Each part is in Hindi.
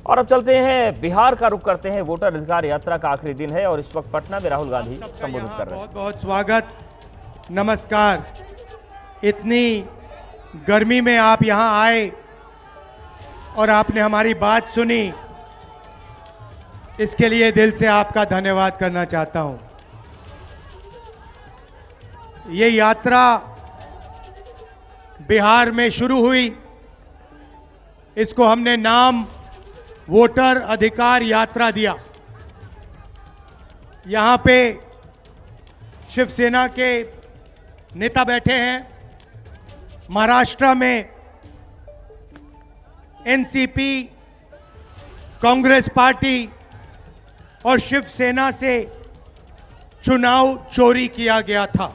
और अब चलते हैं बिहार का रुख करते हैं। वोटर अधिकार यात्रा का आखिरी दिन है और इस वक्त पटना में राहुल गांधी संबोधित कर रहे हैं। बहुत बहुत स्वागत, नमस्कार। इतनी गर्मी में आप यहां आए और आपने हमारी बात सुनी, इसके लिए दिल से आपका धन्यवाद करना चाहता हूं। ये यात्रा बिहार में शुरू हुई, इसको हमने नाम वोटर अधिकार यात्रा दिया। यहां पे शिवसेना के नेता बैठे हैं, महाराष्ट्र में एनसीपी, कांग्रेस पार्टी और शिवसेना से चुनाव चोरी किया गया था।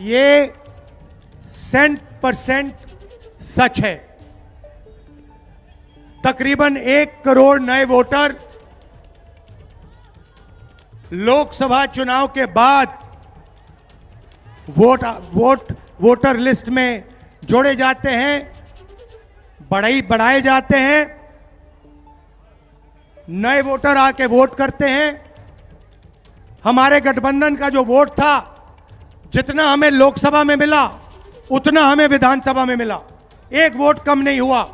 ये 100% सच है। तकरीबन 1 करोड़ नए वोटर लोकसभा चुनाव के बाद वोटर लिस्ट में जोड़े जाते हैं, बढ़ाए जाते हैं। नए वोटर आके वोट करते हैं। हमारे गठबंधन का जो वोट था, जितना हमें लोकसभा में मिला उतना हमें विधानसभा में मिला, 1 वोट कम नहीं हुआ।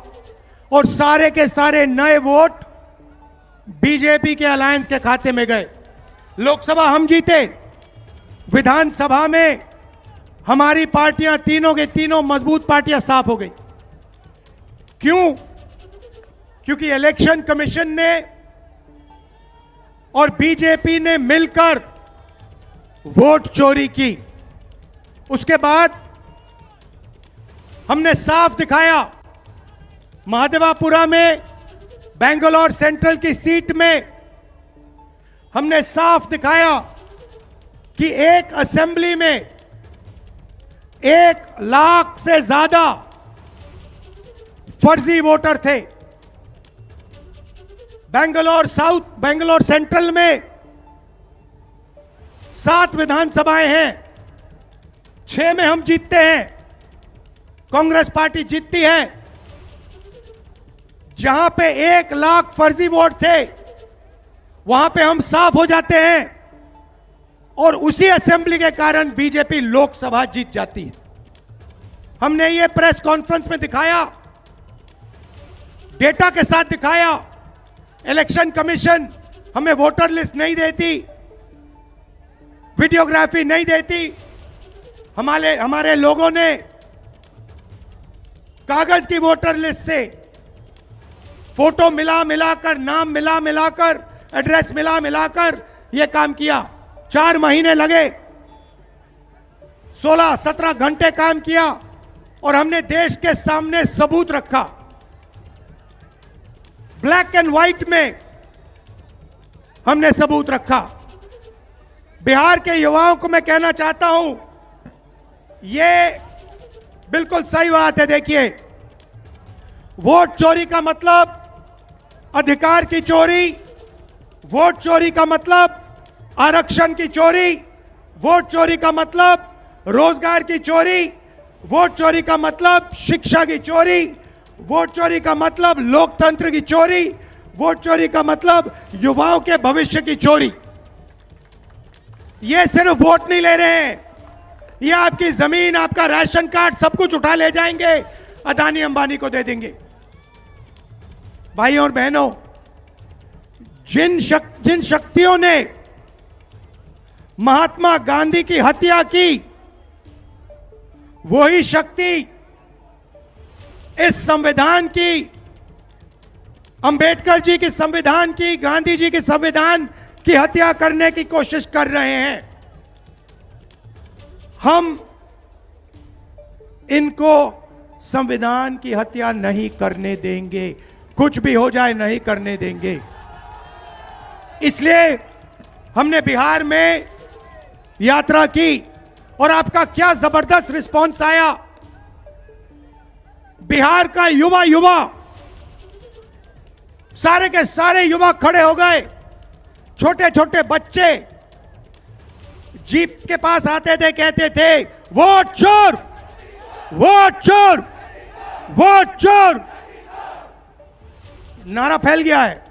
और सारे के सारे नए वोट बीजेपी के अलायंस के खाते में गए। लोकसभा हम जीते, विधानसभा में हमारी पार्टियां तीनों के तीनों मजबूत पार्टियां साफ हो गई। क्यों? क्योंकि इलेक्शन कमीशन ने और बीजेपी ने मिलकर वोट चोरी की। उसके बाद हमने साफ दिखाया, महादेवापुरा में बेंगलोर सेंट्रल की सीट में हमने साफ दिखाया कि एक असेंबली में 1 लाख से ज्यादा फर्जी वोटर थे। बेंगलोर सेंट्रल में 7 विधानसभाएं हैं, 6 में हम जीतते हैं, कांग्रेस पार्टी जीतती है। जहां पे 1 लाख फर्जी वोट थे, वहां पे हम साफ हो जाते हैं और उसी असेंबली के कारण बीजेपी लोकसभा जीत जाती है। हमने ये प्रेस कॉन्फ्रेंस में दिखाया, डेटा के साथ दिखाया। इलेक्शन कमीशन हमें वोटर लिस्ट नहीं देती, वीडियोग्राफी नहीं देती। हमारे लोगों ने कागज की वोटर लिस्ट से फोटो मिलाकर, नाम मिलाकर, एड्रेस मिलाकर यह काम किया। 4 महीने लगे, 16-17 घंटे काम किया और हमने देश के सामने सबूत रखा। ब्लैक एंड व्हाइट में हमने सबूत रखा। बिहार के युवाओं को मैं कहना चाहता हूं, यह बिल्कुल सही बात है। देखिए, वोट चोरी का मतलब अधिकार की चोरी, वोट चोरी का मतलब आरक्षण की चोरी, वोट चोरी का मतलब रोजगार की चोरी, वोट चोरी का मतलब शिक्षा की चोरी, वोट चोरी का मतलब लोकतंत्र की चोरी, वोट चोरी का मतलब युवाओं के भविष्य की चोरी। ये सिर्फ वोट नहीं ले रहे हैं, ये आपकी जमीन, आपका राशन कार्ड, सब कुछ उठा ले जाएंगे, अदानी अंबानी को दे देंगे। भाइयों और बहनों, जिन शक्तियों ने महात्मा गांधी की हत्या की, वही शक्ति इस संविधान की, अंबेडकर जी की संविधान की, गांधी जी की संविधान की हत्या करने की कोशिश कर रहे हैं। हम इनको संविधान की हत्या नहीं करने देंगे, कुछ भी हो जाए नहीं करने देंगे। इसलिए हमने बिहार में यात्रा की और आपका क्या जबरदस्त रिस्पांस आया। बिहार का युवा सारे के सारे युवा खड़े हो गए। छोटे छोटे बच्चे जीप के पास आते थे, कहते थे वोट चोर, वोट चोर, वोट चोर। नारा फैल गया है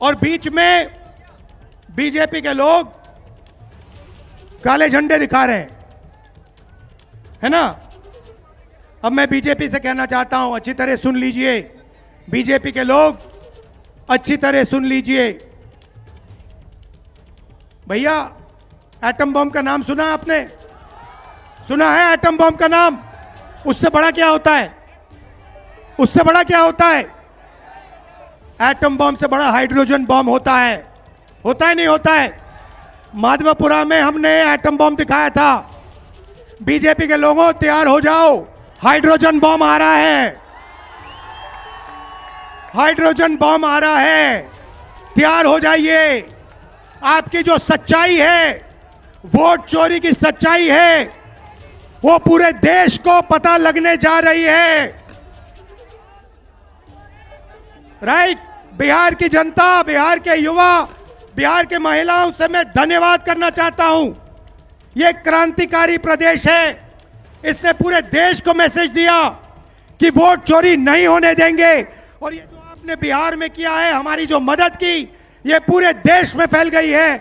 और बीच में बीजेपी के लोग काले झंडे दिखा रहे हैं, है ना। अब मैं बीजेपी से कहना चाहता हूं, अच्छी तरह सुन लीजिए, बीजेपी के लोग अच्छी तरह सुन लीजिए। भैया, एटम बम का नाम सुना आपने? सुना है एटम बम का नाम? उससे बड़ा क्या होता है? उससे बड़ा क्या होता है? एटम बम से बड़ा हाइड्रोजन बम होता है। होता है नहीं होता है? माधवपुरा में हमने एटम बम दिखाया था। बीजेपी के लोगों, तैयार हो जाओ, हाइड्रोजन बम आ रहा है। हाइड्रोजन बम आ रहा है, तैयार हो जाइए। आपकी जो सच्चाई है, वोट चोरी की सच्चाई है, वो पूरे देश को पता लगने जा रही है। राइट? बिहार की जनता, बिहार के युवा, बिहार के महिलाओं से मैं धन्यवाद करना चाहता हूं। ये क्रांतिकारी प्रदेश है, इसने पूरे देश को मैसेज दिया कि वोट चोरी नहीं होने देंगे। और ये जो आपने बिहार में किया है, हमारी जो मदद की, ये पूरे देश में फैल गई है।